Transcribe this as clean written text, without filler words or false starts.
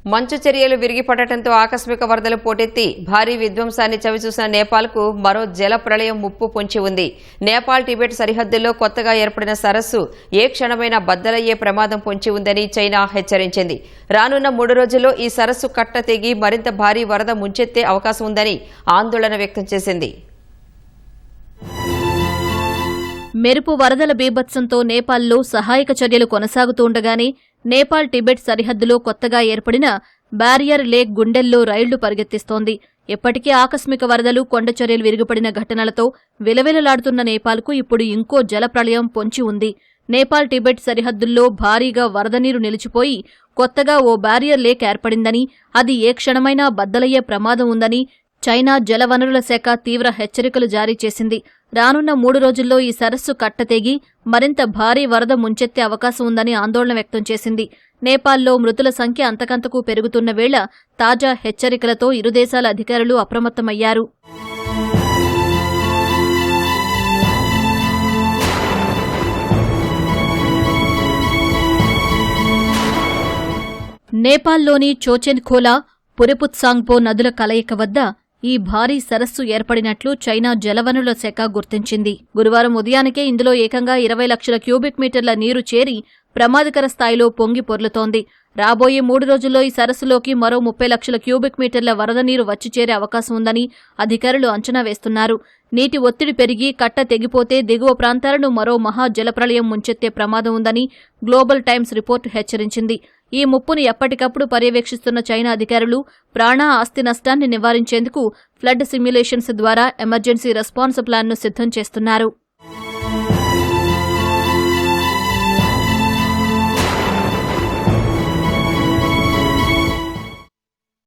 మంచు చర్యలు విరిగిపడటంతో ఆకస్మిక వరదలు పోటెత్తి భారీ విధ్వంసాన్ని చవిచూసిన నేపాల్కు మరో జల ప్రళయం ముప్పు పొంచి ఉంది. నేపాల్ టిబెట్ సరిహద్దుల్లో కొత్తగా ఏర్పడిన సరస్సు ఏ క్షణమైనా బద్దలయ్యే ప్రమాదం పొంచి ఉందని చైనా హెచ్చరించింది. రానున్న 3 రోజుల్లో ఈ సరస్సు కట్ట తెగి మరింత భారీ వరద ముంచెత్తే అవకాశం ఉందని ఆందోళన వ్యక్తం చేసింది. మెరుపు వరదల బీభత్సంతో నేపాల్లో సహాయక చర్యలు కొనసాగుతుండగానే నేపాల్ టిబెట్ సరిహద్దులో కొత్తగా ఏర్పడిన బ్యారియర్ లేక్ గుండెల్లో రైళ్లు పరిగెత్తిస్తోంది. ఇప్పటికే ఆకస్మిక వరదలు, కొండచర్యలు విరిగిపడిన ఘటనలతో విలవిలలాడుతున్న నేపాల్కు ఇప్పుడు ఇంకో జల ప్రళయం పొంచి ఉంది. నేపాల్ టిబెట్ సరిహద్దుల్లో భారీగా వరద నీరు నిలిచిపోయి కొత్తగా ఓ బ్యారియర్ లేక్ ఏర్పడిందని, అది ఏ క్షణమైనా బద్దలయ్యే ప్రమాదం ఉందని చైనా జలవనరుల శాఖ తీవ్ర హెచ్చరికలు జారీ చేసింది. రానున్న 3 రోజుల్లో ఈ సరస్సు కట్టతెగి మరింత భారీ వరద ముంచెత్తే అవకాశం ఉందని ఆందోళన వ్యక్తం చేసింది. నేపాల్లో మృతుల సంఖ్య అంతకంతకు పెరుగుతున్న వేళ తాజా హెచ్చరికలతో ఇరు దేశాల అధికారులు అప్రమత్తమయ్యారు. నేపాల్లోని చోచెన్ఖోలా, పురెపుత్సాంగ్పో నదుల కలయిక వద్ద ఈ భారీ సరస్సు ఏర్పడినట్లు చైనా జలవనరుల శాఖ గుర్తించింది. గురువారం ఉదయానికే ఇందులో ఏకంగా 20 లక్షల క్యూబిక్ మీటర్ల నీరు చేరి ప్రమాదకర స్థాయిలో పొంగి పొర్లుతోంది. రాబోయే 3 రోజుల్లో ఈ సరస్సులోకి మరో 30 లక్షల క్యూబిక్ మీటర్ల వరద నీరు వచ్చి చేరే అవకాశం ఉందని అధికారులు అంచనా వేస్తున్నారు. నీటి ఒత్తిడి పెరిగి కట్ట తెగిపోతే దిగువ ప్రాంతాలను మరో మహా జలప్రళయం ముంచెత్తే ప్రమాదం ఉందని గ్లోబల్ టైమ్స్ రిపోర్టు హెచ్చరించింది. ఈ ముప్పును ఎప్పటికప్పుడు పర్యవేక్షిస్తున్న చైనా అధికారులు ప్రాణ, ఆస్తి నష్టాన్ని నివారించేందుకు ఫ్లడ్ సిమ్యులేషన్స్ ద్వారా ఎమర్జెన్సీ రెస్పాన్స్ ప్లాన్ను సిద్ధం చేస్తున్నారు.